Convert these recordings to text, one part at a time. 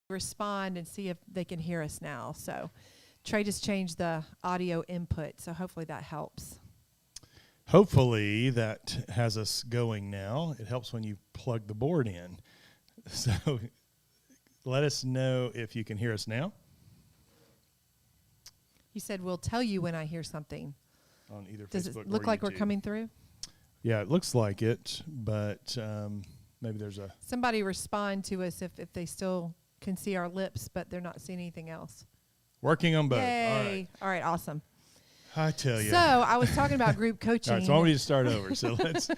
respond and see if they can hear us now. So Trey just changed the audio input, so hopefully that helps. Hopefully that has us going now. It helps when you plug the board in. So let us know if you can hear us now. He said, we'll tell you when I hear something. On either Does Facebook it look or like YouTube. we're coming through? Yeah, it looks like it, but maybe there's a... Somebody respond to us if they still can see our lips, but they're not seeing anything else. Working on both. Yay. All right, awesome. I tell you. So I was talking about group coaching. All right, so I want you to start over. So let's,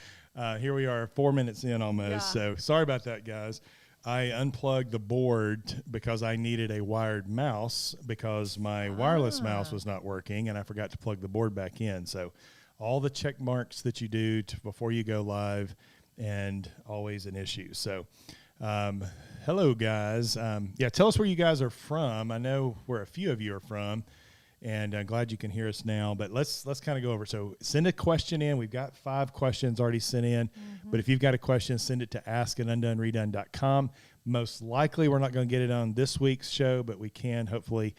here we are 4 minutes in almost. Yeah. So sorry about that, guys. I unplugged the board because I needed a wired mouse because my wireless mouse was not working, and I forgot to plug the board back in. So all the check marks that you do before you go live, and always an issue. So hello, guys. Yeah, tell us where you guys are from. I know where a few of you are from, and I'm glad you can hear us now. But let's kind of go over. So send a question in. We've got 5 questions already sent in. Mm-hmm. But if you've got a question, send it to ask@undoneredone.com. Most likely we're not going to get it on this week's show, but we can hopefully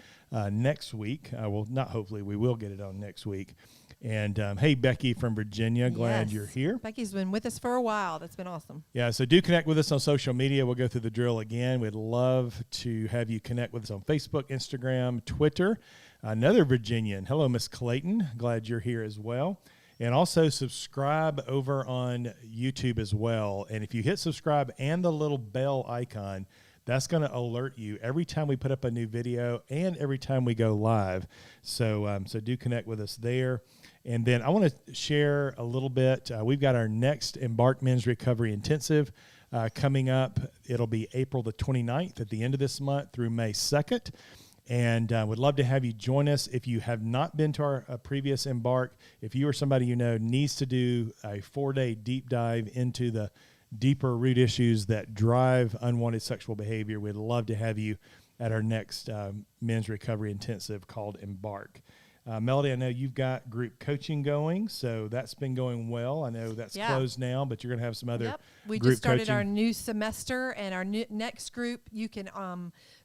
next week. Well, not hopefully. We will get it on next week. And, hey, Becky from Virginia, glad you're here. Becky's been with us for a while. That's been awesome. Yeah, so do connect with us on social media. We'll go through the drill again. We'd love to have you connect with us on Facebook, Instagram, Twitter. Another Virginian. Hello, Miss Clayton. Glad you're here as well. And also subscribe over on YouTube as well. And if you hit subscribe and the little bell icon, that's going to alert you every time we put up a new video and every time we go live. So so do connect with us there. And then I want to share a little bit. We've got our next Embark Men's Recovery Intensive coming up. It'll be April the 29th at the end of this month through May 2nd. And would love to have you join us. If you have not been to our previous Embark, if you or somebody you know needs to do a 4-day deep dive into the deeper root issues that drive unwanted sexual behavior, we'd love to have you at our next Men's Recovery Intensive called Embark. Melody, I know you've got group coaching going, so that's been going well. I know that's closed now, but you're going to have some other We group just started coaching. our new semester, and our next group, you can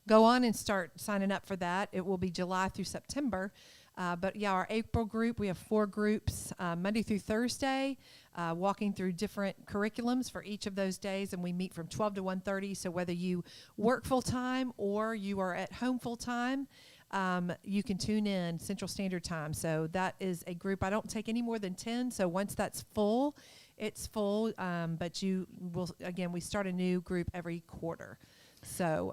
go on and start signing up for that. It will be July through September. But, yeah, our April group, we have 4 groups, Monday through Thursday, walking through different curriculums for each of those days, and we meet from 12 to 1:30. So whether you work full-time or you are at home full-time, you can tune in Central Standard Time. So that is a group. I don't take any more than 10. So once that's full, it's full. But you will, again, we start a new group every quarter. So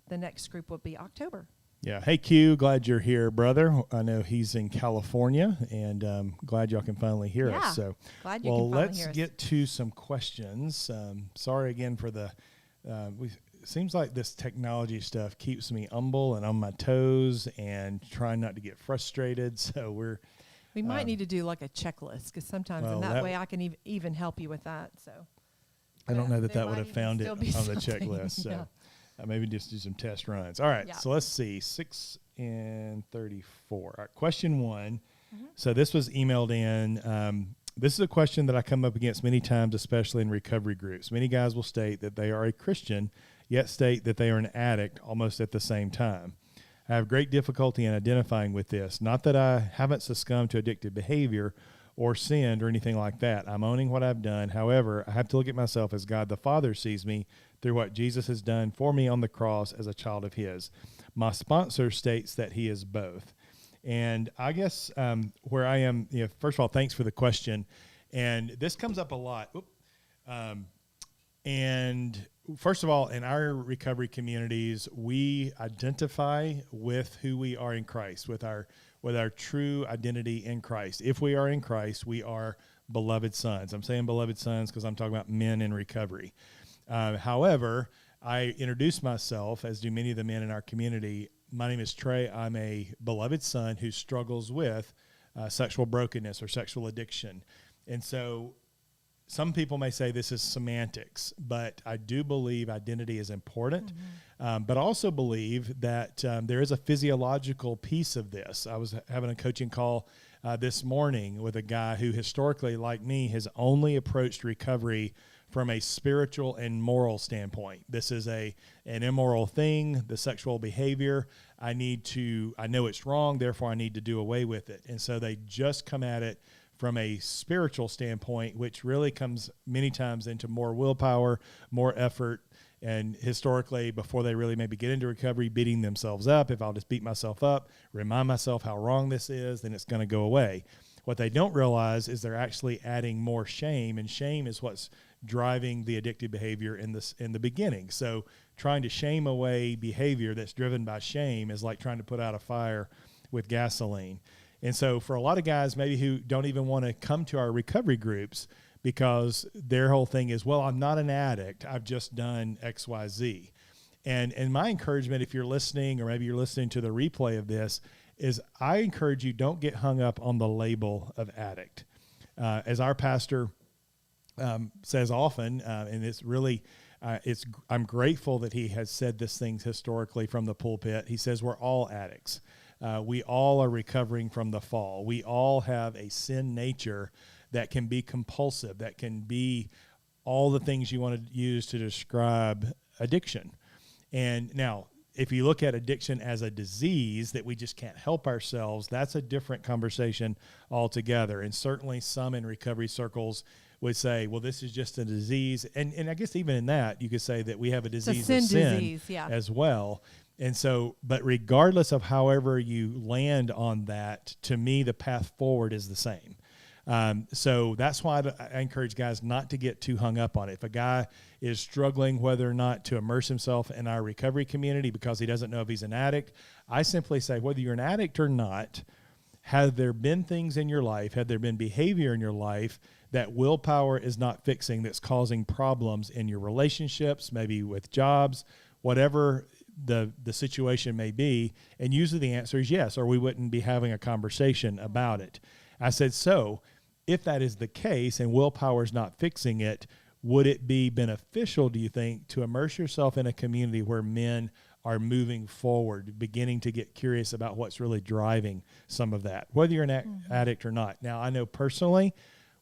the next group will be October. Yeah. Hey, Q, glad you're here, brother. I know he's in California, and glad y'all can finally hear us. So, glad you can finally let's hear us. get to some questions. Sorry again for the it seems like this technology stuff keeps me humble and on my toes and trying not to get frustrated. So we might need to do like a checklist, because sometimes in that way I can even help you with that. So I don't know that would have found it on the something. checklist. So maybe just do some test runs. All right. So let's see. 6 and 34. All right, question 1. Mm-hmm. So this was emailed in. This is a question that I come up against many times, especially in recovery groups. Many guys will state that they are a Christian, yet state that they are an addict almost at the same time. I have great difficulty in identifying with this. Not that I haven't succumbed to addictive behavior or sinned or anything like that. I'm owning what I've done. However, I have to look at myself as God the Father sees me through what Jesus has done for me on the cross as a child of his. My sponsor states that he is both. And I guess where I am, first of all, thanks for the question. And this comes up a lot. And first of all, in our recovery communities, we identify with who we are in Christ, with our true identity in Christ. If we are in Christ, we are beloved sons. I'm saying beloved sons because I'm talking about men in recovery. However, I introduce myself, as do many of the men in our community. My name is Trey. I'm a beloved son who struggles with sexual brokenness or sexual addiction. And so some people may say this is semantics, but I do believe identity is important. Mm-hmm. But I also believe that there is a physiological piece of this. I was having a coaching call this morning with a guy who historically, like me, has only approached recovery from a spiritual and moral standpoint. This is an immoral thing, the sexual behavior. I know it's wrong, therefore I need to do away with it. And so they just come at it from a spiritual standpoint, which really comes many times into more willpower, more effort, and historically, before they really maybe get into recovery, beating themselves up. If I'll just beat myself up, remind myself how wrong this is, then it's going to go away. What they don't realize is they're actually adding more shame, and shame is what's driving the addictive behavior in the beginning. So trying to shame away behavior that's driven by shame is like trying to put out a fire with gasoline. And so for a lot of guys maybe who don't even want to come to our recovery groups because their whole thing is, well, I'm not an addict, I've just done X, Y, Z. And my encouragement, if you're listening or maybe you're listening to the replay of this, is I encourage you, don't get hung up on the label of addict. As our pastor says often, and it's really, I'm grateful that he has said this things historically from the pulpit. He says we're all addicts. We all are recovering from the fall. We all have a sin nature that can be compulsive, that can be all the things you want to use to describe addiction. And now, if you look at addiction as a disease that we just can't help ourselves, that's a different conversation altogether. And certainly some in recovery circles would say, well, this is just a disease. And I guess even in that, you could say that we have a disease of sin as well. And so, but regardless of however you land on that, to me, the path forward is the same. So that's why I encourage guys not to get too hung up on it. If a guy is struggling whether or not to immerse himself in our recovery community because he doesn't know if he's an addict, I simply say, whether you're an addict or not, have there been things in your life, have there been behavior in your life that willpower is not fixing, that's causing problems in your relationships, maybe with jobs, whatever the situation may be? And usually the answer is yes, or we wouldn't be having a conversation about it. I said, so if that is the case and willpower is not fixing it, would it be beneficial, do you think, to immerse yourself in a community where men are moving forward, beginning to get curious about what's really driving some of that, whether you're an addict or not? Now, I know personally,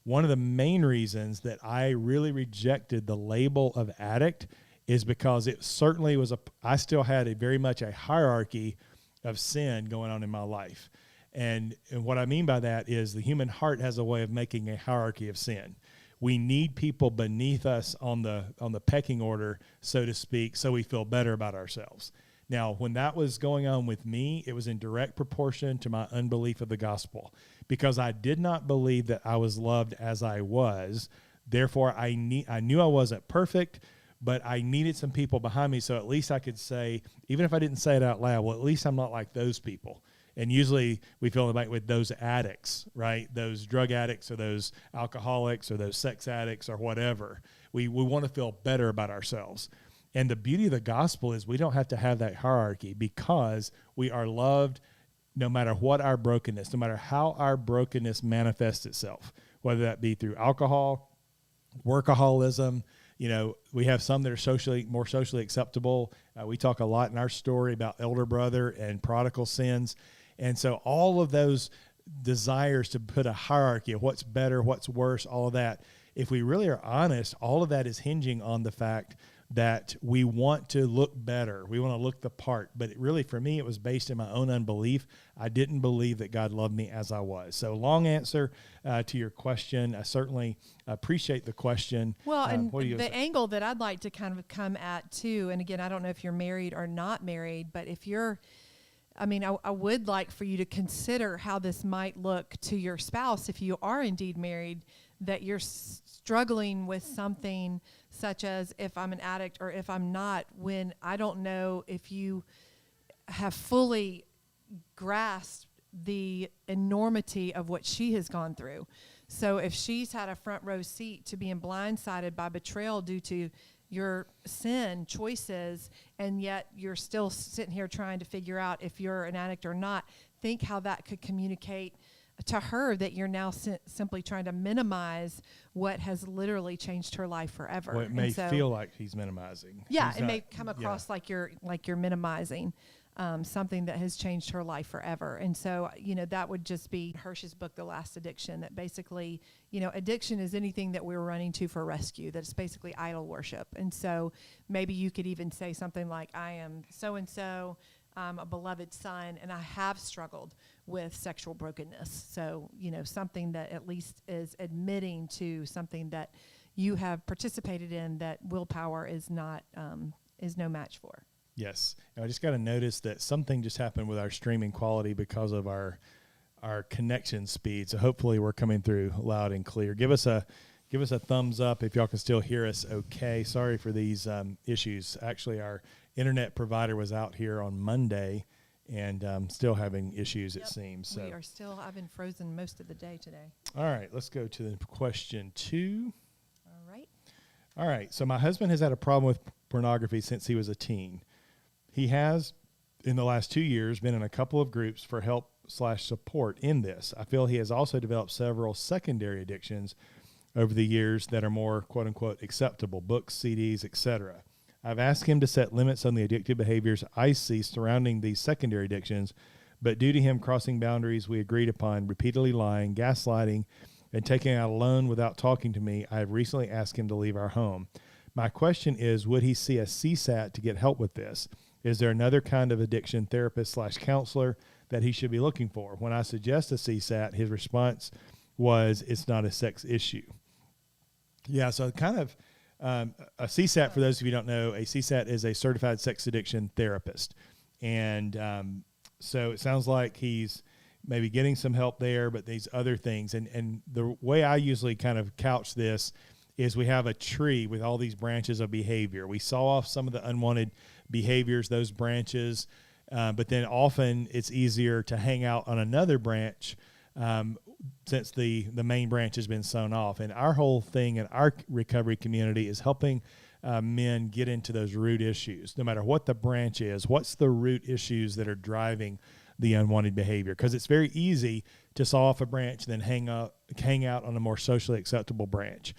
one of the main reasons that I really rejected the label of addict is because it certainly was I still had very much a hierarchy of sin going on in my life. And what I mean by that is the human heart has a way of making a hierarchy of sin. We need people beneath us on the pecking order, so to speak, so we feel better about ourselves. Now, when that was going on with me, it was in direct proportion to my unbelief of the gospel, because I did not believe that I was loved as I was. Therefore, I knew I wasn't perfect, but I needed some people behind me so at least I could say, even if I didn't say it out loud, well, at least I'm not like those people. And usually we fill in the blank with those addicts, right? Those drug addicts or those alcoholics or those sex addicts or whatever. We want to feel better about ourselves. And the beauty of the gospel is we don't have to have that hierarchy, because we are loved no matter what our brokenness, no matter how our brokenness manifests itself, whether that be through alcohol, workaholism. You know, we have some that are more socially acceptable. We talk a lot in our story about elder brother and prodigal sins. And so all of those desires to put a hierarchy of what's better, what's worse, all of that, if we really are honest, all of that is hinging on the fact that we want to look better. We want to look the part. But really, for me, it was based in my own unbelief. I didn't believe that God loved me as I was. So long answer to your question. I certainly appreciate the question. Well, and the angle that I'd like to kind of come at too, and again, I don't know if you're married or not married, but if you're, I would like for you to consider how this might look to your spouse if you are indeed married, that you're struggling with something such as if I'm an addict or if I'm not, when I don't know if you have fully grasped the enormity of what she has gone through. So if she's had a front row seat to being blindsided by betrayal due to your sin choices, and yet you're still sitting here trying to figure out if you're an addict or not, think how that could communicate to her that you're now simply trying to minimize what has literally changed her life forever. Well, it may feel like he's minimizing. Yeah, it may come across like you're minimizing. something that has changed her life forever. And so, that would just be Hirsch's book, The Last Addiction, that basically, addiction is anything that we're running to for rescue, that's basically idol worship. And so maybe you could even say something like, I am so-and-so, I'm a beloved son, and I have struggled with sexual brokenness. So, something that at least is admitting to something that you have participated in that willpower is not, is no match for. Yes. And I just got to notice that something just happened with our streaming quality because of our connection speed. So hopefully we're coming through loud and clear. Give us a thumbs up if y'all can still hear us okay. Sorry for these issues. Actually, our internet provider was out here on Monday and still having issues, it seems. So I've been frozen most of the day today. All right, let's go to the question 2. All right. So my husband has had a problem with pornography since he was a teen. He has, in the last 2 years, been in a couple of groups for help/support in this. I feel he has also developed several secondary addictions over the years that are more, quote-unquote, acceptable, books, CDs, etc. I've asked him to set limits on the addictive behaviors I see surrounding these secondary addictions, but due to him crossing boundaries we agreed upon, repeatedly lying, gaslighting, and taking out a loan without talking to me, I have recently asked him to leave our home. My question is, would he see a CSAT to get help with this? Is there another kind of addiction therapist/counselor that he should be looking for? When I suggest a CSAT, his response was, it's not a sex issue. Yeah, so kind of a CSAT, for those of you who don't know, a CSAT is a certified sex addiction therapist. And so it sounds like he's maybe getting some help there, but these other things. And the way I usually kind of couch this is we have a tree with all these branches of behavior. We saw off some of the unwanted behaviors, those branches, but then often it's easier to hang out on another branch since the main branch has been sewn off. And our whole thing in our recovery community is helping men get into those root issues. No matter what the branch is, what's the root issues that are driving the unwanted behavior? Because it's very easy to saw off a branch, then hang out on a more socially acceptable branch.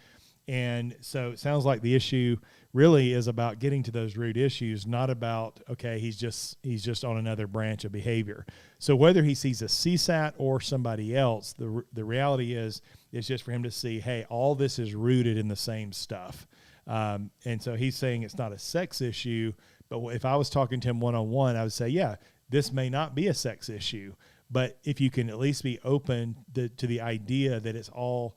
And so it sounds like the issue really is about getting to those root issues, not about, okay, he's just on another branch of behavior. So whether he sees a CSAT or somebody else, the reality is it's just for him to see, hey, all this is rooted in the same stuff. And so he's saying it's not a sex issue, but if I was talking to him one-on-one, I would say, yeah, this may not be a sex issue, but if you can at least be open to the idea that it's all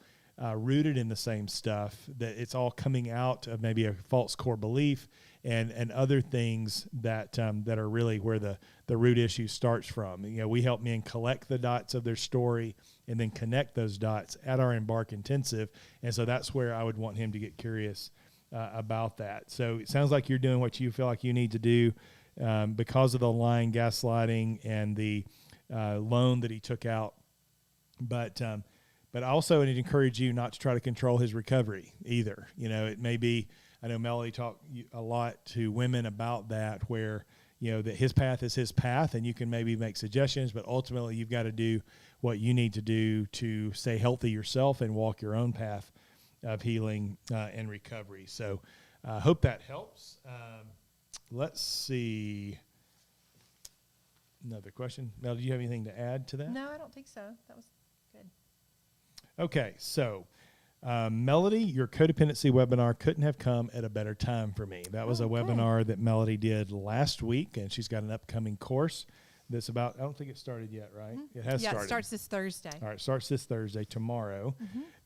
rooted in the same stuff, that it's all coming out of maybe a false core belief and other things that are really where the root issue starts from. We help men collect the dots of their story and then connect those dots at our Embark Intensive. And so that's where I would want him to get curious about that. So it sounds like you're doing what you feel like you need to do because of the lying, gaslighting, and the loan that he took out. But also, I'd encourage you not to try to control his recovery either. It may be, I know Melody talked a lot to women about that, where, that his path is his path, and you can maybe make suggestions, but ultimately you've got to do what you need to do to stay healthy yourself and walk your own path of healing and recovery. So I hope that helps. Let's see. Another question. Mel, do you have anything to add to that? No, I don't think so. That was good. Okay, so Melody, your codependency webinar couldn't have come at a better time for me. That was a webinar that Melody did last week, and she's got an upcoming course that's about, I don't think it started yet, right? Mm-hmm. It has started. Yeah, it starts this Thursday. All right, starts this Thursday, tomorrow.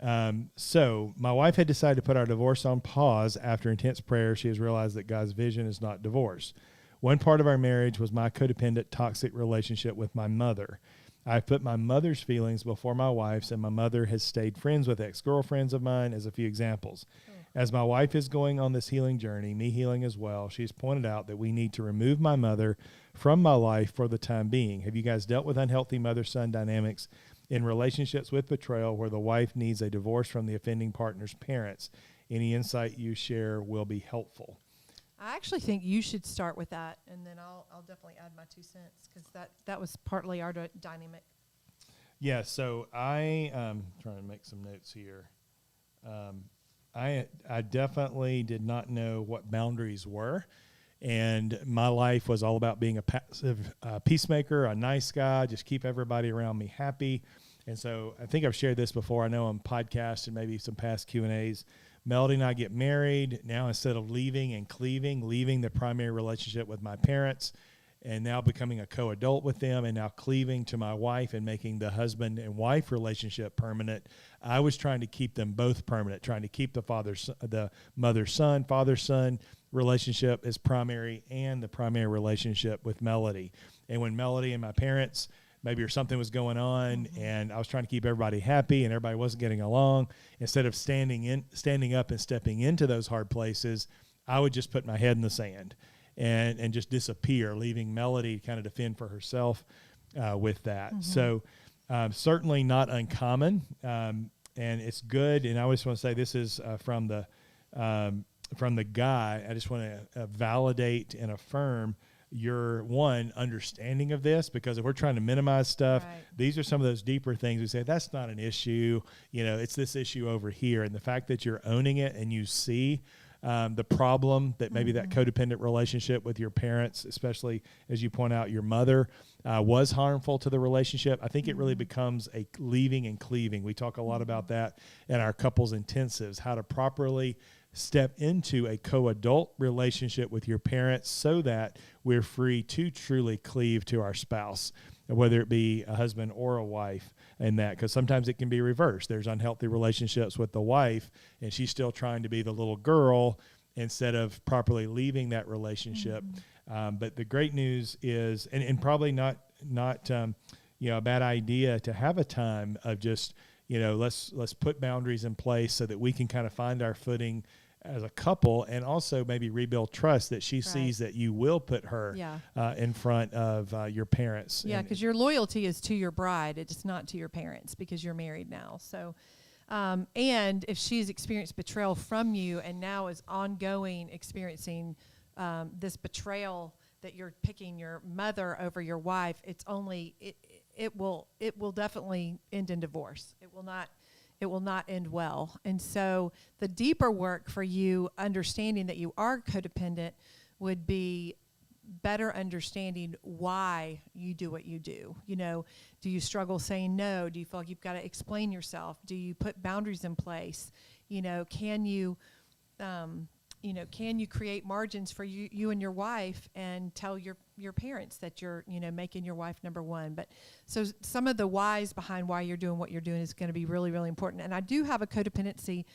Mm-hmm. So my wife had decided to put our divorce on pause after intense prayer. She has realized that God's vision is not divorce. One part of our marriage was my codependent, toxic relationship with my mother. I've put my mother's feelings before my wife's, and my mother has stayed friends with ex-girlfriends of mine as a few examples. As my wife is going on this healing journey, me healing as well, she's pointed out that we need to remove my mother from my life for the time being. Have you guys dealt with unhealthy mother-son dynamics in relationships with betrayal where the wife needs a divorce from the offending partner's parents? Any insight you share will be helpful. I actually think you should start with that, and then I'll definitely add my 2 cents, because that was partly our dynamic. Yeah, so I trying to make some notes here. I definitely did not know what boundaries were, And my life was all about being a passive peacemaker, a nice guy, just keep everybody around me happy. And so I think I've shared this before. I know on podcasts and maybe some past Q&As. Melody and I get married. Now instead of leaving and cleaving, leaving the primary relationship with my parents, and now becoming a co-adult with them, and now cleaving to my wife and making the husband and wife relationship permanent, I was trying to keep them both permanent, trying to keep the mother-son, father-son relationship as primary and the primary relationship with Melody. And when Melody and my parents, maybe or something was going on, and I was trying to keep everybody happy and everybody wasn't getting along, instead of standing up and stepping into those hard places, I would just put my head in the sand and just disappear, leaving Melody kind of to fend for herself with that. So certainly not uncommon, and it's good. And I always want to say this is from the guy. I just want to validate and affirm your understanding of this, because if we're trying to minimize stuff, these are some of those deeper things. We say that's not an issue, it's this issue over here. And the fact that you're owning it and you see the problem that maybe that codependent relationship with your parents, especially as you point out, your mother was harmful to the relationship. I think it really becomes a leaving and cleaving. We talk a lot about that in our couples intensives, how to properly step into a co-adult relationship with your parents so that we're free to truly cleave to our spouse, whether it be a husband or a wife, and that, because sometimes it can be reversed. There's unhealthy relationships with the wife, and she's still trying to be the little girl instead of properly leaving that relationship. But the great news is, and probably not a bad idea to have a time of just, let's put boundaries in place so that we can kind of find our footing as a couple, and also maybe rebuild trust that she sees that you will put her in front of your parents. Yeah, because your loyalty is to your bride. It's not to your parents because you're married now. So, and if she's experienced betrayal from you and now is ongoing experiencing this betrayal that you're picking your mother over your wife, it will definitely end in divorce. It will not end well. And so the deeper work for you, understanding that you are codependent, would be better understanding why you do what you do. Do you struggle saying no? Do you feel like you've got to explain yourself? Do you put boundaries in place? Can you create margins for you and your wife and tell your parents that you're, making your wife number one? But so some of the whys behind why you're doing what you're doing is going to be really, really important. And I do have a codependency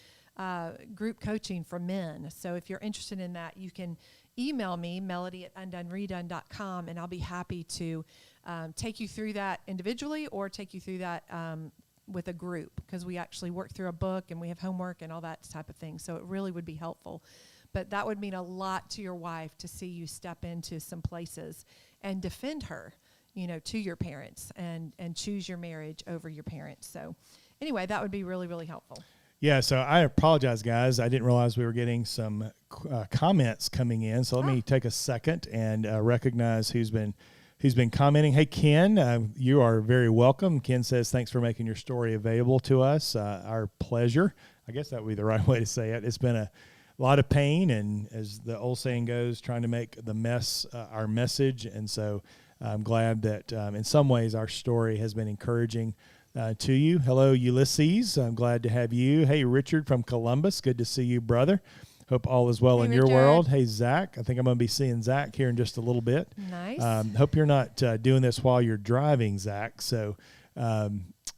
group coaching for men. So if you're interested in that, you can email me, melody@undoneredone.com, and I'll be happy to take you through that individually or take you through that with a group, because we actually work through a book and we have homework and all that type of thing. So it really would be helpful. But that would mean a lot to your wife to see you step into some places and defend her, to your parents and choose your marriage over your parents. So anyway, that would be really, really helpful. Yeah, so I apologize, guys. I didn't realize we were getting some comments coming in. So let me take a second and recognize who's been commenting. Hey, Ken, you are very welcome. Ken says, thanks for making your story available to us. Our pleasure. I guess that would be the right way to say it. It's been a lot of pain, and as the old saying goes, trying to make the mess our message. And so I'm glad that in some ways our story has been encouraging to you. Hello, Ulysses. I'm glad to have you. Hey, Richard from Columbus. Good to see you, brother. Hope all is well in your world. Hey, Zach. I think I'm going to be seeing Zach here in just a little bit. Nice. Hope you're not doing this while you're driving, Zach. So, all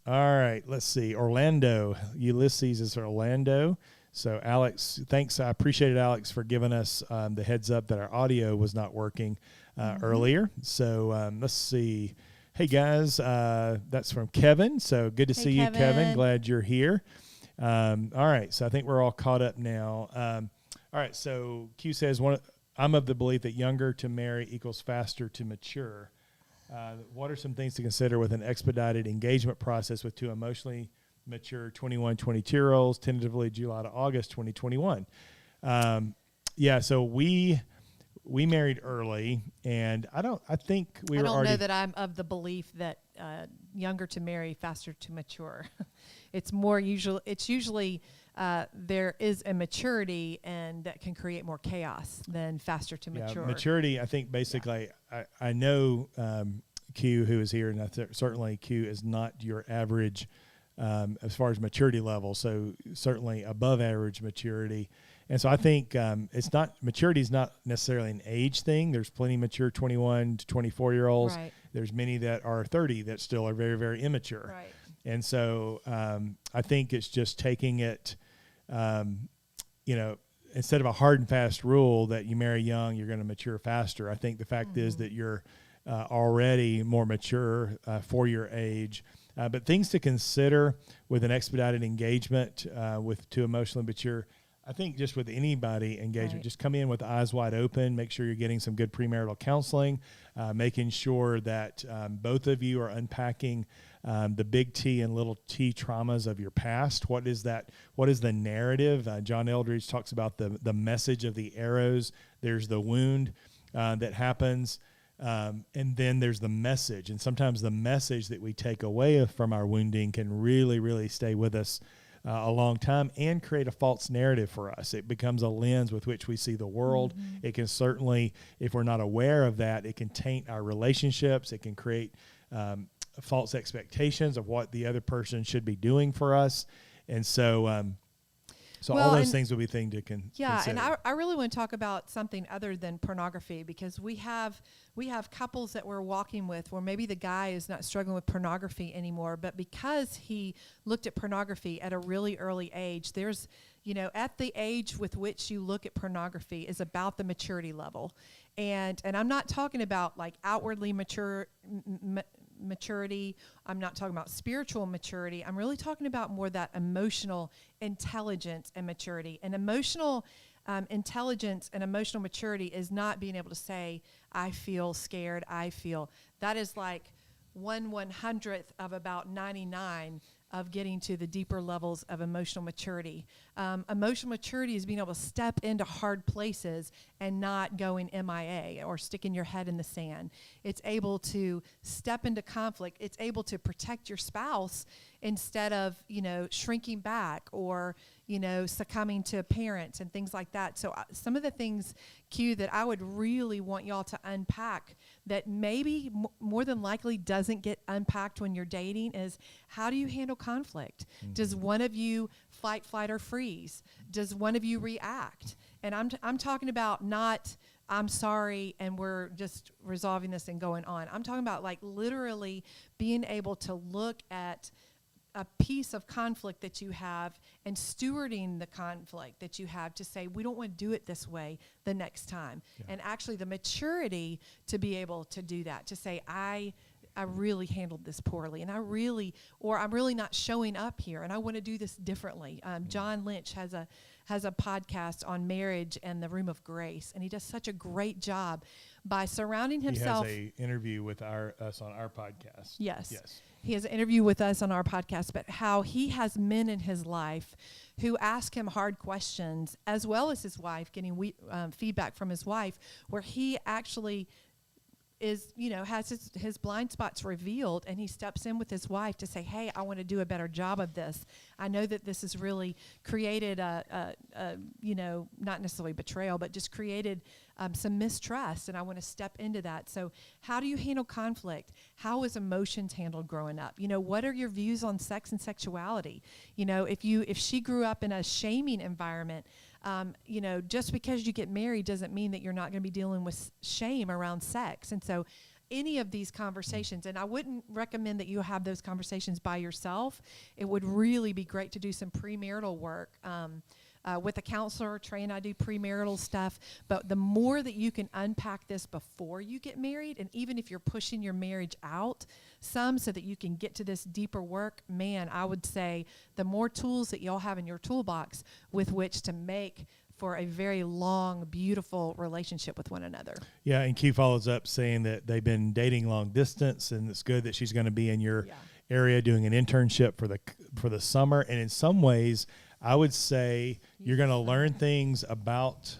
right, let's see. Orlando. Ulysses is Orlando. So, Alex, thanks. I appreciate it, Alex, for giving us the heads up that our audio was not working earlier. So, let's see. Hey, guys, that's from Kevin. So, good to see you, Kevin. Glad you're here. All right, so I think we're all caught up now. All right, so Q says, I'm of the belief that younger to marry equals faster to mature. What are some things to consider with an expedited engagement process with two emotionally mature 21, 22-year-olds, tentatively July to August 2021? So we married early, and I don't know that I'm of the belief that younger to marry, faster to mature. It's usually there is a maturity, and that can create more chaos than faster to mature. Maturity, I think basically, I know Q, who is here, and certainly Q is not your average as far as maturity level, so certainly above average maturity. And so I think maturity is not necessarily an age thing. There's plenty mature 21 to 24-year-olds. Right. There's many that are 30 that still are very, very immature. Right. And so I think it's just taking it, instead of a hard and fast rule that you marry young, you're going to mature faster. I think the fact is that you're already more mature for your age. But things to consider with an expedited engagement to emotionally mature, I think just with anybody engagement, just come in with eyes wide open, make sure you're getting some good premarital counseling, making sure that both of you are unpacking the big T and little t traumas of your past. What is that? What is the narrative? John Eldridge talks about the message of the arrows. There's the wound that happens. And then there's the message. And sometimes the message that we take away from our wounding can really, really stay with us a long time and create a false narrative for us. It becomes a lens with which we see the world. It can certainly, if we're not aware of that, it can taint our relationships. It can create false expectations of what the other person should be doing for us. And so all those things will be things to consider. Yeah, and I really want to talk about something other than pornography, because we have couples that we're walking with where maybe the guy is not struggling with pornography anymore, but because he looked at pornography at a really early age, there's, at the age with which you look at pornography is about the maturity level. And I'm not talking about like outwardly maturity. I'm not talking about spiritual maturity. I'm really talking about more that emotional intelligence and maturity. And emotional intelligence and emotional maturity is not being able to say, I feel scared, that is like 1/100th of about 99 of getting to the deeper levels of emotional maturity. Emotional maturity is being able to step into hard places and not going MIA or sticking your head in the sand. It's able to step into conflict. It's able to protect your spouse instead of, shrinking back or, succumbing to parents and things like that. So some of the things, Q, that I would really want y'all to unpack that maybe more than likely doesn't get unpacked when you're dating is, how do you handle conflict? Does one of you fight, flight, or freeze? Does one of you react? And I'm talking about not, I'm sorry, and we're just resolving this and going on. I'm talking about like literally being able to look at a piece of conflict that you have and stewarding the conflict that you have to say, we don't want to do it this way the next time. Yeah. And actually the maturity to be able to do that, to say, I really handled this poorly, and I'm really not showing up here, and I want to do this differently. John Lynch has a podcast on marriage and the room of grace, and he does such a great job by surrounding himself. He has an interview with us on our podcast. Yes. He has an interview with us on our podcast, but how he has men in his life who ask him hard questions, as well as his wife, getting feedback from his wife, where he actually is, has his blind spots revealed, and he steps in with his wife to say, hey, I want to do a better job of this. I know that this has really created not necessarily betrayal, but just created some mistrust, and I want to step into that. So how do you handle conflict? How was emotions handled growing up? What are your views on sex and sexuality? If she grew up in a shaming environment, just because you get married doesn't mean that you're not going to be dealing with shame around sex. And so any of these conversations, and I wouldn't recommend that you have those conversations by yourself. It would really be great to do some premarital work with a counselor. Trey and I do premarital stuff, but the more that you can unpack this before you get married, and even if you're pushing your marriage out so that you can get to this deeper work, man, I would say the more tools that y'all have in your toolbox with which to make for a very long, beautiful relationship with one another. Yeah, and Q follows up saying that they've been dating long distance, and it's good that she's going to be in your area doing an internship for the summer. And in some ways, I would say you're going to learn things about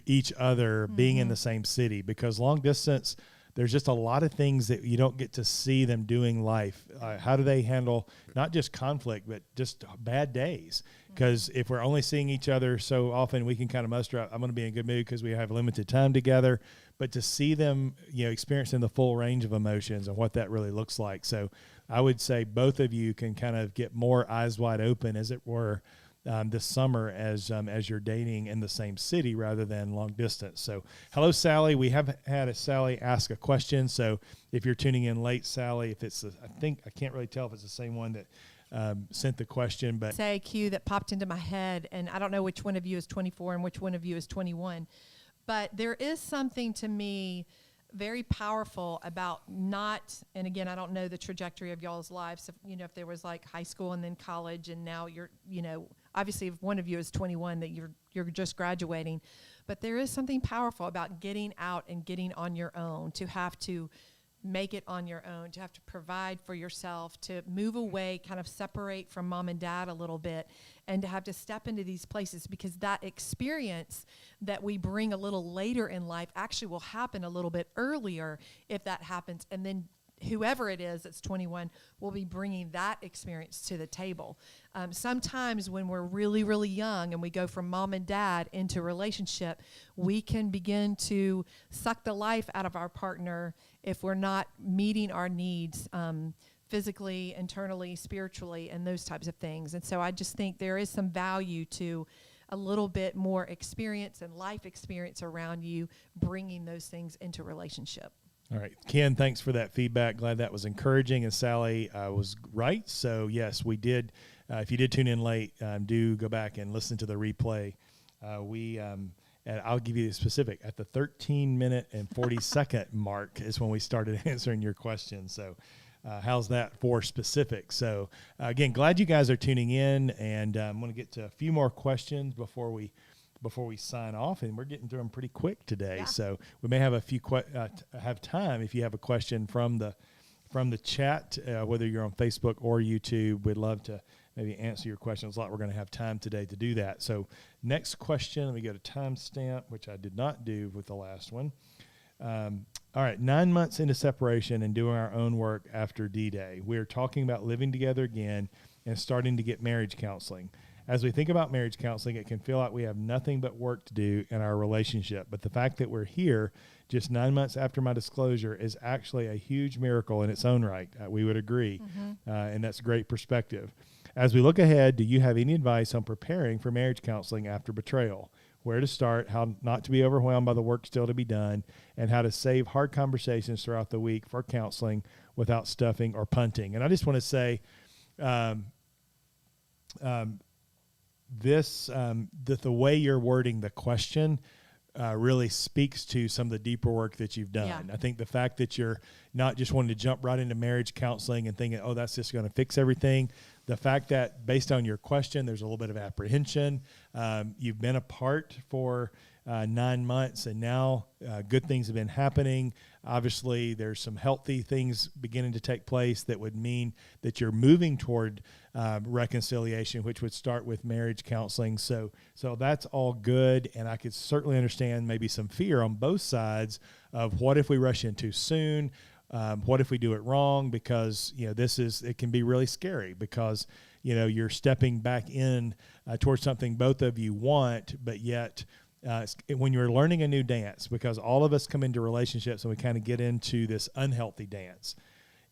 each other being in the same city, because long distance there's just a lot of things that you don't get to see them doing life. How do they handle not just conflict, but just bad days? Because if we're only seeing each other so often, we can kind of muster up, I'm going to be in a good mood because we have limited time together. But to see them, experiencing the full range of emotions and what that really looks like. So I would say both of you can kind of get more eyes wide open, as it were, this summer as you're dating in the same city rather than long distance. So hello, Sally. We have had a Sally ask a question. So if you're tuning in late, Sally, if it's I can't really tell if it's the same one that sent the question, but say Q that popped into my head, and I don't know which one of you is 24 and which one of you is 21, but there is something to me very powerful about not, and again, I don't know the trajectory of y'all's lives. If there was like high school and then college, and now you're, obviously if one of you is 21, that you're just graduating, but there is something powerful about getting out and getting on your own, to have to make it on your own, to have to provide for yourself, to move away, kind of separate from mom and dad a little bit, and to have to step into these places, because that experience that we bring a little later in life actually will happen a little bit earlier if that happens. And then whoever it is that's 21 will be bringing that experience to the table. Sometimes when we're really, really young and we go from mom and dad into relationship, we can begin to suck the life out of our partner if we're not meeting our needs physically, internally, spiritually, and those types of things. And so I just think there is some value to a little bit more experience and life experience around you bringing those things into relationship. All right, Ken, thanks for that feedback. Glad that was encouraging. And Sally was right. So, yes, we did. If you did tune in late, do go back and listen to the replay. And I'll give you the specific. At the 13-minute and 40-second mark is when we started answering your question. So how's that for specific? So, again, glad you guys are tuning in. And I'm going to get to a few more questions before we sign off, and we're getting through them pretty quick today. Yeah. So we may have a few have time if you have a question from the chat, whether you're on Facebook or YouTube. We'd love to maybe answer your questions. We're going to have time today to do that. So next question, let me go to timestamp, which I did not do with the last one. All right, 9 months into separation and doing our own work after D-Day. We're talking about living together again and starting to get marriage counseling. As we think about marriage counseling, it can feel like we have nothing but work to do in our relationship. But the fact that we're here just 9 months after my disclosure is actually a huge miracle in its own right. We would agree. And that's great perspective. As we look ahead, do you have any advice on preparing for marriage counseling after betrayal? Where to start, how not to be overwhelmed by the work still to be done, and how to save hard conversations throughout the week for counseling without stuffing or punting. And I just want to say, the way you're wording the question really speaks to some of the deeper work that you've done. Yeah. I think the fact that you're not just wanting to jump right into marriage counseling and thinking, oh, that's just going to fix everything. The fact that based on your question, there's a little bit of apprehension. You've been apart for 9 months, and now good things have been happening. Obviously, there's some healthy things beginning to take place that would mean that you're moving toward reconciliation, which would start with marriage counseling. So that's all good, and I could certainly understand maybe some fear on both sides of what if we rush in too soon. What if we do it wrong? Because, it can be really scary because, you're stepping back in towards something both of you want, but yet when you're learning a new dance, because all of us come into relationships and we kind of get into this unhealthy dance,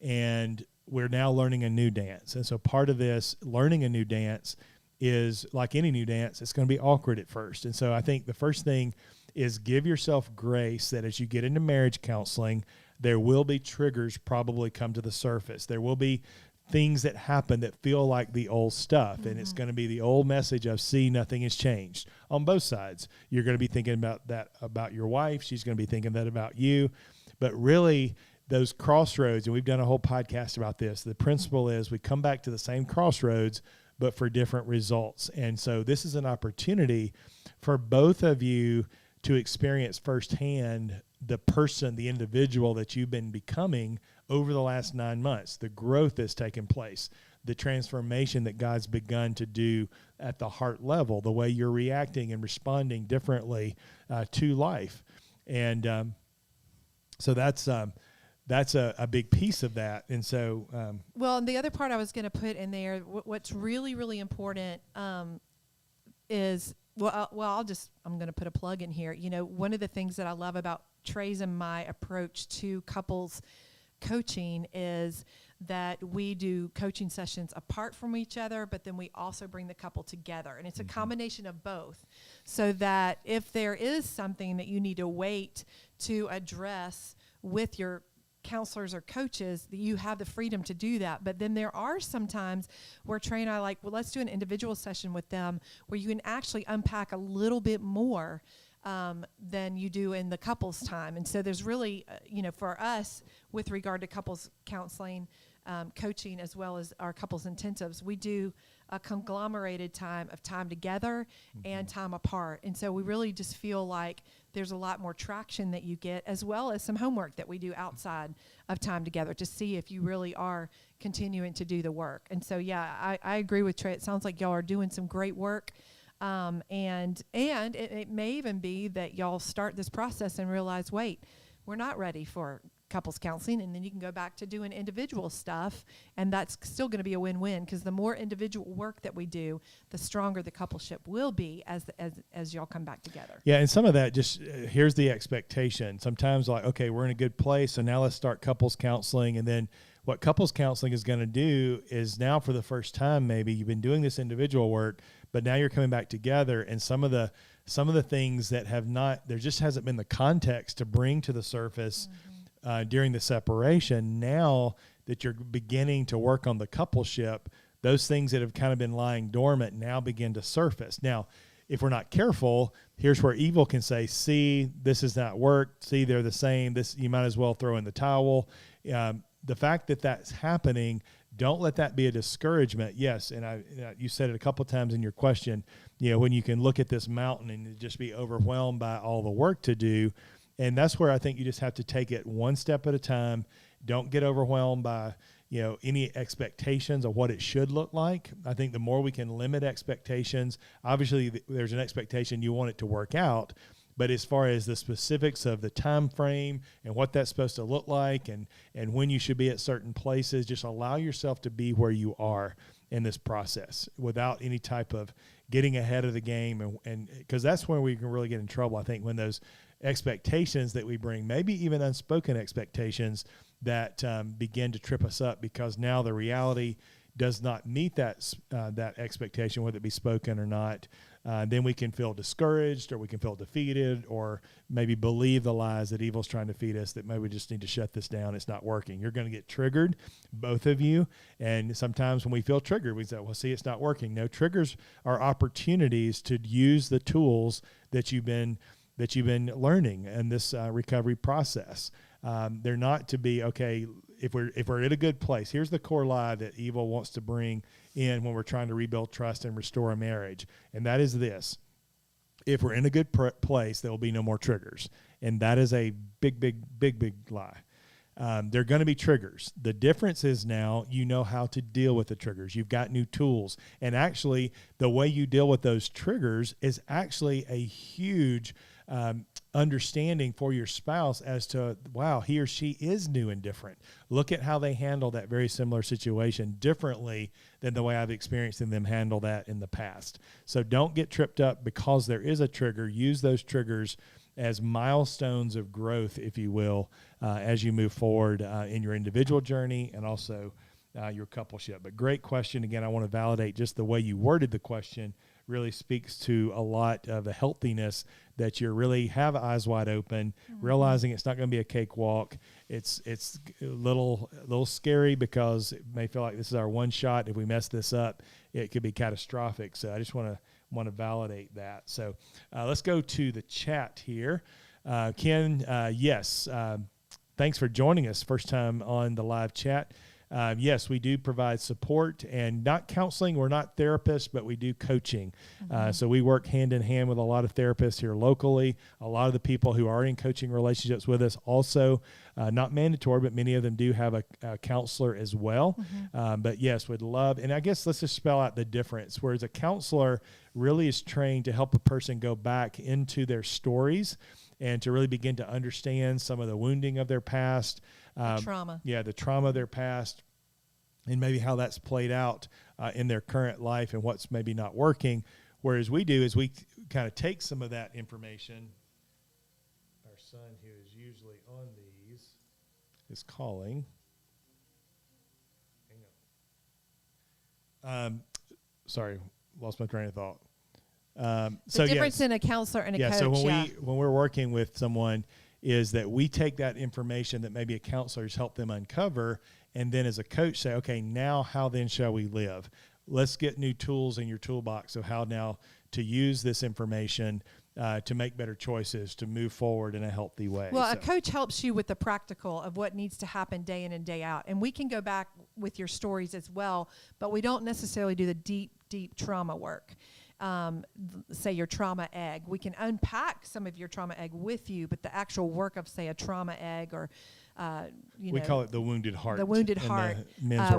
and we're now learning a new dance. And so part of this learning a new dance is like any new dance, it's going to be awkward at first. And so I think the first thing is give yourself grace that as you get into marriage counseling, there will be triggers probably come to the surface. There will be things that happen that feel like the old stuff. Mm-hmm. And it's going to be the old message of, see, nothing has changed on both sides. You're going to be thinking about that about your wife. She's going to be thinking that about you. But really, those crossroads, and we've done a whole podcast about this, the principle is we come back to the same crossroads, but for different results. And so this is an opportunity for both of you to experience firsthand the person, the individual that you've been becoming over the last 9 months, the growth that's taken place, the transformation that God's begun to do at the heart level, the way you're reacting and responding differently to life. And So that's a big piece of that. And so, well, and the other part I was going to put in there, what's really, really important is, I'm going to put a plug in here. You know, one of the things that I love about Tray's and my approach to couples coaching is that we do coaching sessions apart from each other, but then we also bring the couple together. And it's a combination of both, so that if there is something that you need to wait to address with your counselors or coaches, that you have the freedom to do that. But then there are some times where Trey and I let's do an individual session with them where you can actually unpack a little bit more than you do in the couples time. And so there's really, for us, with regard to couples counseling, coaching, as well as our couples intensives, we do a conglomerated time together and time apart. And so we really just feel like there's a lot more traction that you get, as well as some homework that we do outside of time together to see if you really are continuing to do the work. And so, yeah, I agree with Trey. It sounds like y'all are doing some great work. And it may even be that y'all start this process and realize, wait, we're not ready for couples counseling, and then you can go back to doing individual stuff, and that's still going to be a win-win, because the more individual work that we do, the stronger the coupleship will be as y'all come back together. Yeah, and some of that just here's the expectation. Sometimes okay, we're in a good place, so now let's start couples counseling, and then what couples counseling is going to do is, now for the first time, maybe you've been doing this individual work, but now you're coming back together, and some of the things that there just hasn't been the context to bring to the surface during the separation. Now that you're beginning to work on the coupleship, those things that have kind of been lying dormant now begin to surface. Now, if we're not careful, here's where evil can say, see, this has not worked. See, they're the same. This, you might as well throw in the towel. The fact that that's happening, don't let that be a discouragement. Yes, and you said it a couple of times in your question, when you can look at this mountain and just be overwhelmed by all the work to do. And that's where I think you just have to take it one step at a time. Don't get overwhelmed by, any expectations of what it should look like. I think the more we can limit expectations, obviously there's an expectation you want it to work out, but as far as the specifics of the time frame and what that's supposed to look like and when you should be at certain places, just allow yourself to be where you are in this process without any type of getting ahead of the game. And because that's where we can really get in trouble, I think, when those expectations that we bring, maybe even unspoken expectations that begin to trip us up, because now the reality does not meet that expectation, whether it be spoken or not. Then we can feel discouraged, or we can feel defeated, or maybe believe the lies that evil's trying to feed us, that maybe we just need to shut this down. It's not working. You're going to get triggered, both of you. And sometimes when we feel triggered, we say, well, see, it's not working. No, triggers are opportunities to use the tools that you've been learning in this recovery process. They're not to be, okay, if we're at a good place, here's the core lie that evil wants to bring in when we're trying to rebuild trust and restore a marriage. And that is this: if we're in a good place, there will be no more triggers. And that is a big, big, big, big lie. There are going to be triggers. The difference is now you know how to deal with the triggers. You've got new tools. And actually, the way you deal with those triggers is actually a huge understanding for your spouse as to, wow, he or she is new and different. Look at how they handle that very similar situation differently than the way I've experienced them handle that in the past. So don't get tripped up because there is a trigger. Use those triggers as milestones of growth, if you will, as you move forward in your individual journey and also your coupleship. But great question. Again, I want to validate just the way you worded the question really speaks to a lot of the healthiness that you really have eyes wide open, realizing it's not going to be a cakewalk. It's a little scary because it may feel like this is our one shot. If we mess this up, it could be catastrophic. So I just want to validate that. So let's go to the chat here. Ken, yes, thanks for joining us first time on the live chat. Yes, we do provide support, and not counseling. We're not therapists, but we do coaching. So we work hand in hand with a lot of therapists here locally. A lot of the people who are in coaching relationships with us also, not mandatory, but many of them do have a counselor as well. But yes, would love, and I guess let's just spell out the difference. Whereas a counselor really is trained to help a person go back into their stories and to really begin to understand some of the wounding of their past. Trauma. Yeah, the trauma of their past, and maybe how that's played out in their current life and what's maybe not working. Whereas we do is we kind of take some of that information. Our son, who is usually on these, is calling. Hang on. Sorry, lost my train of thought. The difference in a counselor and a coach. So when we're working with someone, is that we take that information that maybe a counselor's helped them uncover, and then as a coach say, okay, now how then shall we live? Let's get new tools in your toolbox of how now to use this information to make better choices, to move forward in a healthy way. Well, a coach helps you with the practical of what needs to happen day in and day out. And we can go back with your stories as well, but we don't necessarily do the deep trauma work. Say your trauma egg. We can unpack some of your trauma egg with you, but the actual work of, say, a trauma egg or, we call it the wounded heart. The wounded heart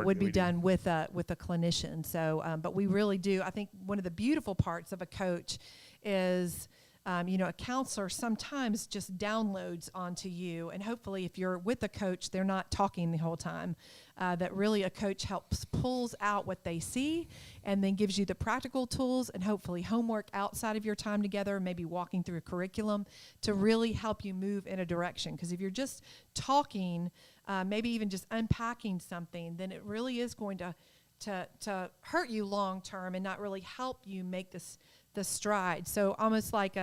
would be done with a clinician. So, but we really do. I think one of the beautiful parts of a coach is, a counselor sometimes just downloads onto you, and hopefully if you're with a coach, they're not talking the whole time. That really a coach pulls out what they see and then gives you the practical tools and hopefully homework outside of your time together, maybe walking through a curriculum to really help you move in a direction. Because if you're just talking, maybe even just unpacking something, then it really is going to hurt you long term and not really help you make the stride. So almost like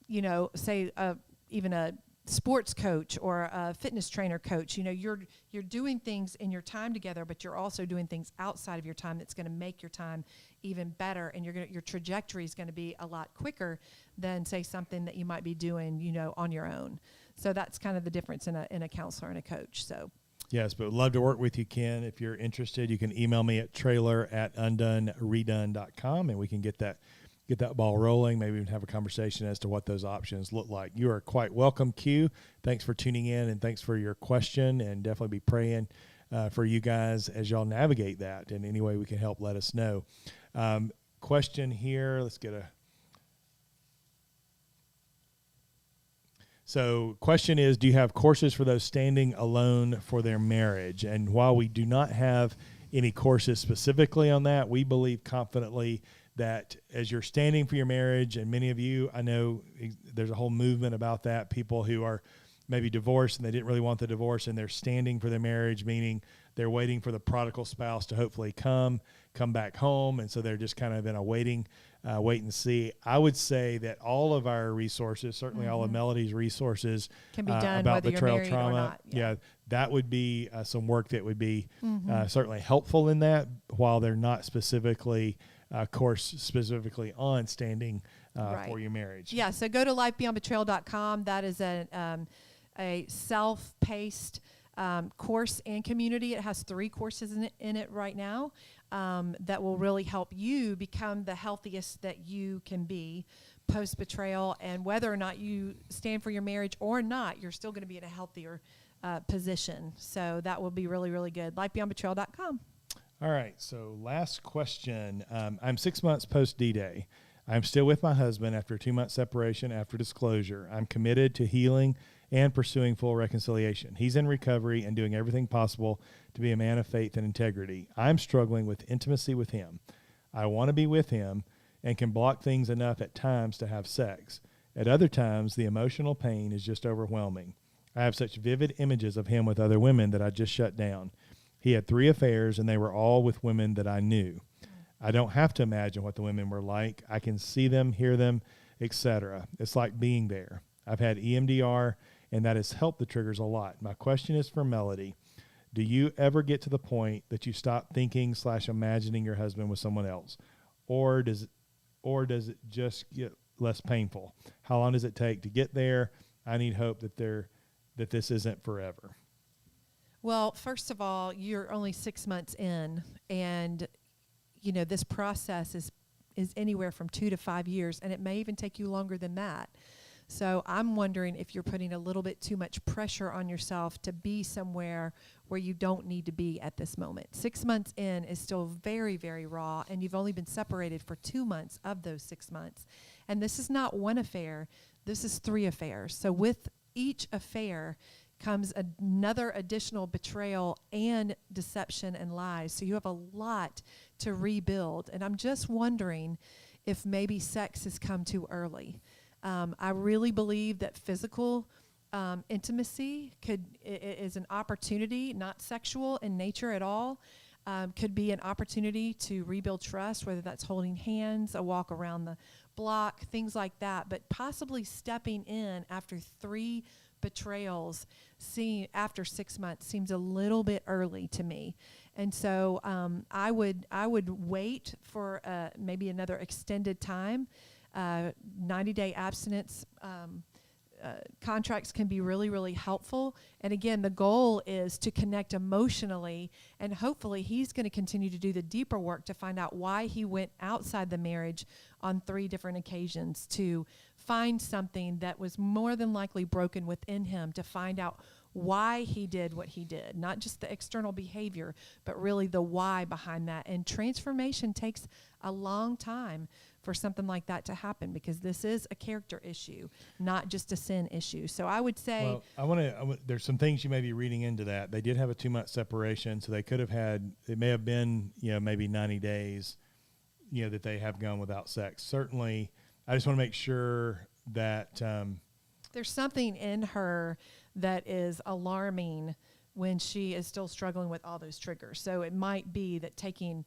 even a sports coach or a fitness trainer coach, you're doing things in your time together, but you're also doing things outside of your time that's going to make your time even better, and your trajectory is going to be a lot quicker than, say, something that you might be doing, on your own. So that's kind of the difference in a counselor and a coach. So. Yes, but would love to work with you, Ken. If you're interested, you can email me at trailer@undoneredone.com, and we can get that ball rolling, maybe even have a conversation as to what those options look like. You are quite welcome, Q. Thanks for tuning in, and thanks for your question, and definitely be praying for you guys as y'all navigate that. And any way we can help, let us know. Question here, let's get a... So question is, do you have courses for those standing alone for their marriage? And while we do not have any courses specifically on that, we believe confidently that as you're standing for your marriage, and many of you, I know there's a whole movement about that, people who are maybe divorced and they didn't really want the divorce and they're standing for their marriage, meaning they're waiting for the prodigal spouse to hopefully come back home. And so they're just kind of in a wait and see. I would say that all of our resources, certainly all of Melody's resources, can be done about whether betrayal you're married trauma, or not. Yeah, that would be some work that would be certainly helpful in that, while they're not specifically course specifically on standing for your marriage. Yeah, so go to lifebeyondbetrayal.com. That is a self-paced course and community. It has 3 courses in it right now that will really help you become the healthiest that you can be post-betrayal. And whether or not you stand for your marriage or not, you're still going to be in a healthier position. So that will be really, really good. lifebeyondbetrayal.com. All right, so last question. I'm 6 months post D-Day. I'm still with my husband after a 2-month separation after disclosure. I'm committed to healing and pursuing full reconciliation. He's in recovery and doing everything possible to be a man of faith and integrity. I'm struggling with intimacy with him. I want to be with him and can block things enough at times to have sex. At other times, the emotional pain is just overwhelming. I have such vivid images of him with other women that I just shut down. He had 3 affairs, and they were all with women that I knew. I don't have to imagine what the women were like. I can see them, hear them, etc. It's like being there. I've had EMDR, and that has helped the triggers a lot. My question is for Melody. Do you ever get to the point that you stop thinking / imagining your husband with someone else? Or does it just get less painful? How long does it take to get there? I need hope that this isn't forever. Well, first of all, you're only 6 months in, and this process is anywhere from 2 to 5 years, and it may even take you longer than that. So I'm wondering if you're putting a little bit too much pressure on yourself to be somewhere where you don't need to be at this moment. 6 months in is still very, very raw, and you've only been separated for 2 months of those 6 months. And this is not one affair. This is 3 affairs. So with each affair comes another additional betrayal and deception and lies. So you have a lot to rebuild. And I'm just wondering if maybe sex has come too early. I really believe that physical intimacy is an opportunity, not sexual in nature at all. Could be an opportunity to rebuild trust, whether that's holding hands, a walk around the block, things like that. But possibly stepping in after 3 betrayals, after 6 months, seems a little bit early to me. And so I would wait for maybe another extended time. 90-day abstinence contracts can be really, really helpful. And again, the goal is to connect emotionally, and hopefully he's going to continue to do the deeper work to find out why he went outside the marriage on 3 different occasions, to find something that was more than likely broken within him, to find out why he did what he did, not just the external behavior, but really the why behind that. And transformation takes a long time for something like that to happen, because this is a character issue, not just a sin issue. So I would say, well, there's some things you may be reading into that. They did have a 2-month separation, so they could have had, it may have been, maybe 90 days, that they have gone without sex. Certainly, I just want to make sure that there's something in her that is alarming when she is still struggling with all those triggers. So it might be that taking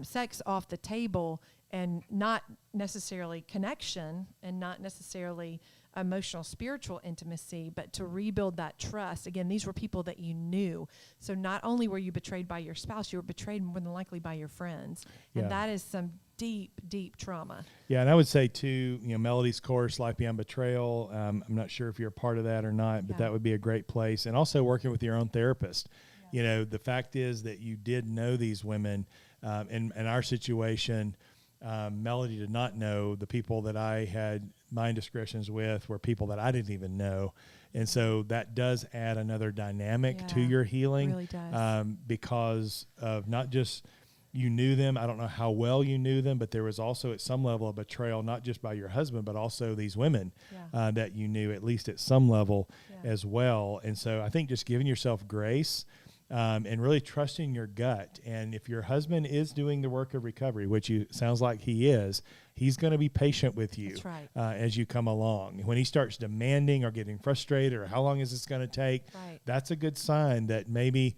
sex off the table, and not necessarily connection, and not necessarily emotional, spiritual intimacy, but to rebuild that trust. Again, these were people that you knew. So not only were you betrayed by your spouse, you were betrayed more than likely by your friends. And that is some deep, deep trauma. Yeah, and I would say too, Melody's course, Life Beyond Betrayal, I'm not sure if you're a part of that or not, but that would be a great place. And also working with your own therapist. The fact is that you did know these women. In our situation, Melody did not know. The people that I had my indiscretions with were people that I didn't even know. And so that does add another dynamic to your healing. It really does. Because of not just you knew them, I don't know how well you knew them, but there was also at some level a betrayal, not just by your husband, but also these women that you knew, at least at some level as well. And so I think just giving yourself grace, and really trusting your gut. And if your husband is doing the work of recovery, which sounds like he is, he's going to be patient with you. That's right. As you come along. When he starts demanding or getting frustrated, or how long is this going to take, that's a good sign that maybe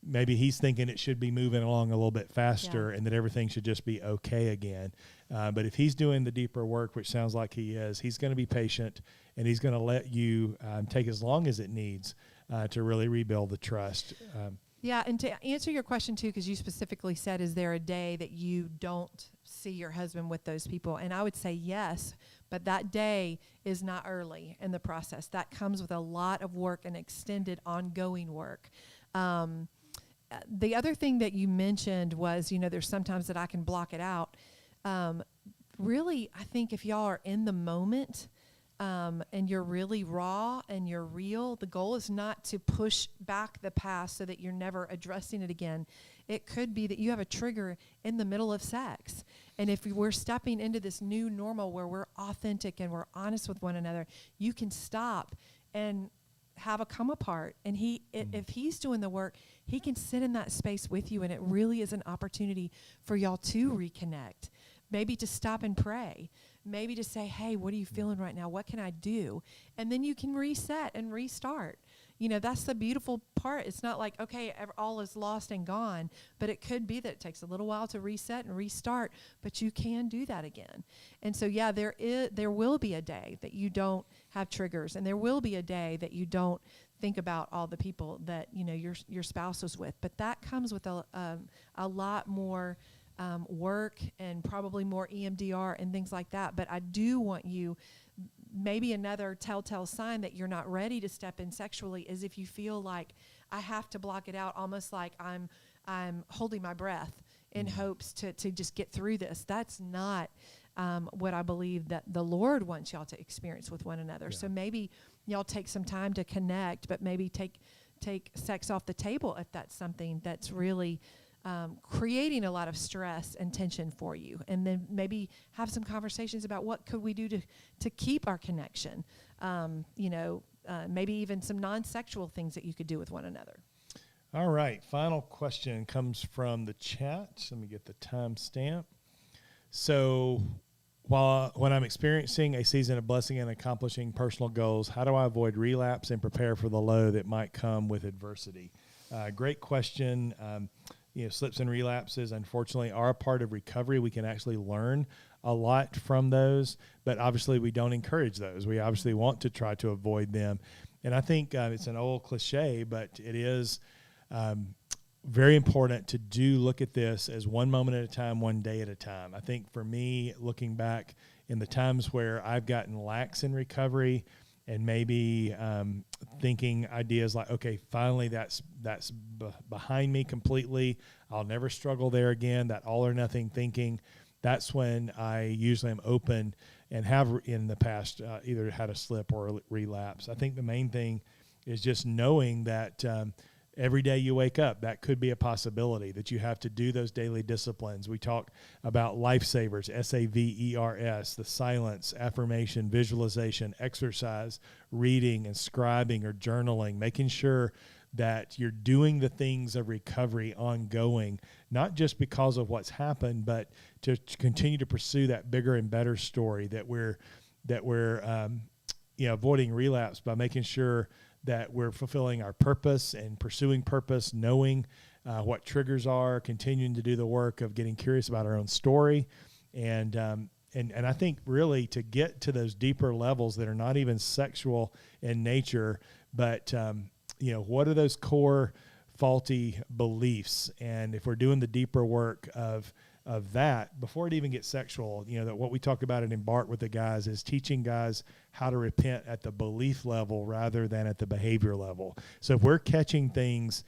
he's thinking it should be moving along a little bit faster, and that everything should just be okay again. But if he's doing the deeper work, which sounds like he is, he's going to be patient, and he's going to let you take as long as it needs to really rebuild the trust. And to answer your question too, because you specifically said, is there a day that you don't see your husband with those people? And I would say yes, but that day is not early in the process. That comes with a lot of work and extended ongoing work. The other thing that you mentioned was, there's sometimes that I can block it out. Really, I think if y'all are in the moment, and you're really raw and you're real, the goal is not to push back the past so that you're never addressing it again. It could be that you have a trigger in the middle of sex. And if we're stepping into this new normal where we're authentic and we're honest with one another, you can stop and have a come apart. And if he's doing the work, he can sit in that space with you, and it really is an opportunity for y'all to reconnect. Maybe to stop and pray. Maybe to say, hey, what are you feeling right now? What can I do? And then you can reset and restart. That's the beautiful part. It's not like, okay, all is lost and gone, but it could be that it takes a little while to reset and restart, but you can do that again. And so, there will be a day that you don't have triggers, and there will be a day that you don't think about all the people that, your spouse was with. But that comes with a lot more work, and probably more EMDR and things like that. But I do want you, maybe another telltale sign that you're not ready to step in sexually is if you feel like I have to block it out, almost like I'm holding my breath in hopes to just get through this. That's not what I believe that the Lord wants y'all to experience with one another. So maybe y'all take some time to connect, but maybe take sex off the table if that's something that's really creating a lot of stress and tension for you. And then maybe have some conversations about what could we do to keep our connection. Maybe even some non-sexual things that you could do with one another. All right. Final question comes from the chat. Let me get the timestamp. So when I'm experiencing a season of blessing and accomplishing personal goals, how do I avoid relapse and prepare for the low that might come with adversity? Great question. Slips and relapses, unfortunately, are a part of recovery. We can actually learn a lot from those, but obviously we don't encourage those. We obviously want to try to avoid them. And I think it's an old cliche, but it is very important to look at this as one moment at a time, one day at a time. I think for me, looking back in the times where I've gotten lax in recovery and maybe thinking ideas like, okay, finally that's behind me completely. I'll never struggle there again. That all or nothing thinking. That's when I usually am open and have in the past either had a slip or a relapse. I think the main thing is just knowing that every day you wake up, that could be a possibility, that you have to do those daily disciplines. We talk about lifesavers, SAVERS, the silence, affirmation, visualization, exercise, reading and scribing or journaling, making sure that you're doing the things of recovery ongoing, not just because of what's happened, but to continue to pursue that bigger and better story, that we're avoiding relapse by making sure that we're fulfilling our purpose and pursuing purpose, knowing what triggers are, continuing to do the work of getting curious about our own story. And I think really to get to those deeper levels that are not even sexual in nature, but what are those core faulty beliefs? And if we're doing the deeper work of that before it even gets sexual, that what we talk about at Embark with the guys is teaching guys how to repent at the belief level rather than at the behavior level. So if we're catching things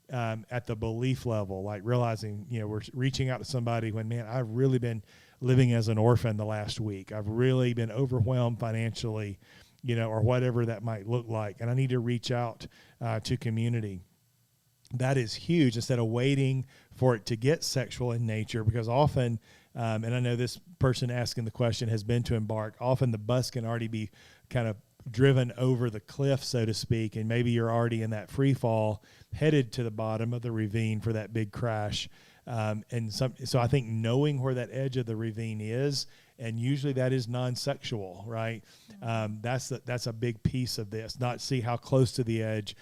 at the belief level, like realizing, we're reaching out to somebody when, man, I've really been living as an orphan the last week. I've really been overwhelmed financially, or whatever that might look like. And I need to reach out to community. That is huge, instead of waiting for it to get sexual in nature, because often, and I know this person asking the question has been to Embark, often the bus can already be kind of driven over the cliff, so to speak, and maybe you're already in that free fall headed to the bottom of the ravine for that big crash. So I think knowing where that edge of the ravine is, and usually that is non-sexual, right? That's a big piece of this. Not see how close to the edge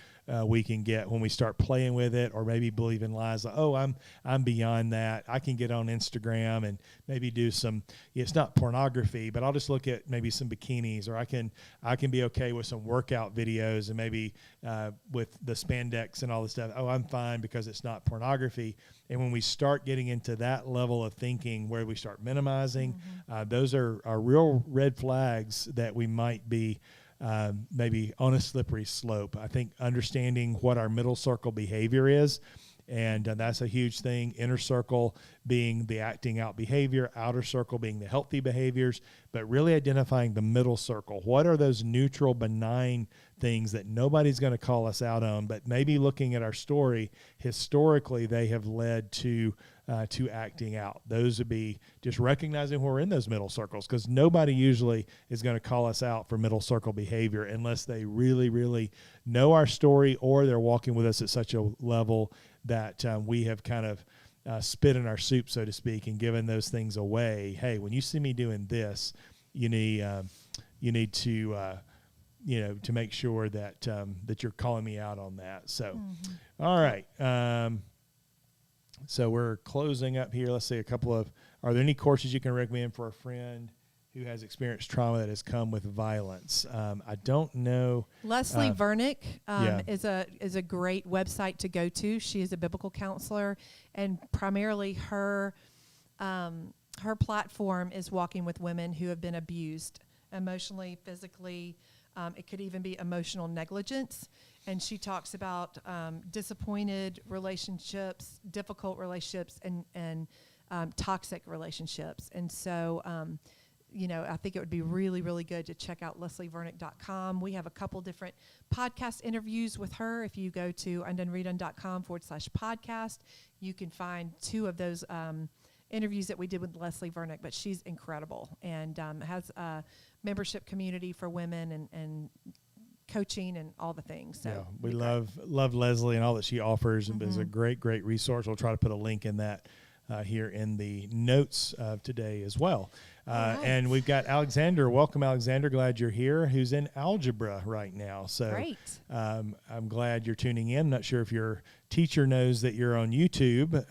we can get when we start playing with it, or maybe believe in lies like, oh, I'm beyond that. I can get on Instagram and maybe do some. It's not pornography, but I'll just look at maybe some bikinis, or I can be okay with some workout videos, and maybe with the spandex and all this stuff. Oh, I'm fine because it's not pornography. And when we start getting into that level of thinking, where we start minimizing, those are real red flags that we might be maybe on a slippery slope. I think understanding what our middle circle behavior is, and that's a huge thing. Inner circle being the acting out behavior, outer circle being the healthy behaviors, but really identifying the middle circle. What are those neutral, benign things that nobody's going to call us out on, but maybe looking at our story, historically they have led to acting out. Those would be just recognizing we're in those middle circles, because nobody usually is going to call us out for middle circle behavior unless they really, really know our story, or they're walking with us at such a level that we have kind of spit in our soup, so to speak, and given those things away. Hey, when you see me doing this, you need to to make sure that that you're calling me out on that. So, all right. So we're closing up here. Let's see are there any courses you can recommend for a friend who has experienced trauma that has come with violence? I don't know. Leslie Vernick is a great website to go to. She is a biblical counselor, and primarily her platform is walking with women who have been abused emotionally, physically. It could even be emotional negligence. And she talks about disappointed relationships, difficult relationships, and toxic relationships. And so I think it would be really, really good to check out leslievernick.com. We have a couple different podcast interviews with her. If you go to undoneredone.com/podcast, you can find 2 of those interviews that we did with Leslie Vernick, but she's incredible and has a membership community for women and coaching and all the things. So yeah, we love Leslie and all that she offers, and is a great resource. We'll try to put a link in that here in the notes of today as well. Right. And we've got Alexander. Welcome, Alexander. Glad you're here. Who's in algebra right now. So great. I'm glad you're tuning in. Not sure if your teacher knows that you're on YouTube.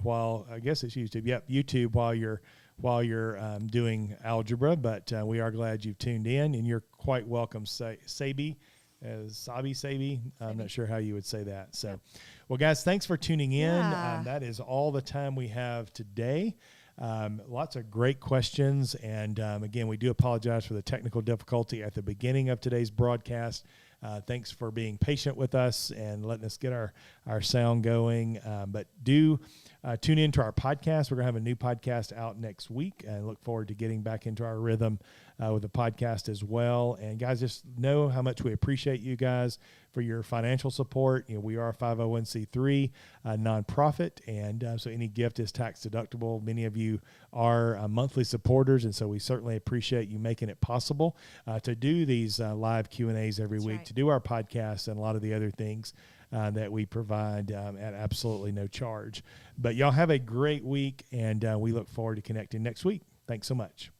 While I guess it's YouTube. Yep, YouTube while you're doing algebra. But we are glad you've tuned in, and you're quite welcome, Sabi. Sabi. I'm not sure how you would say that. So, well, guys, thanks for tuning in. Yeah. That is all the time we have today. Lots of great questions. And again, we do apologize for the technical difficulty at the beginning of today's broadcast. Thanks for being patient with us and letting us get our sound going. But do tune into our podcast. We're going to have a new podcast out next week, and look forward to getting back into our rhythm with the podcast as well. And guys, just know how much we appreciate you guys for your financial support. We are a 501c3 nonprofit, and so any gift is tax deductible. Many of you are monthly supporters, and so we certainly appreciate you making it possible to do these live Q&As every week, right. to do our podcast and a lot of the other things that we provide at absolutely no charge. But y'all have a great week, and we look forward to connecting next week. Thanks so much.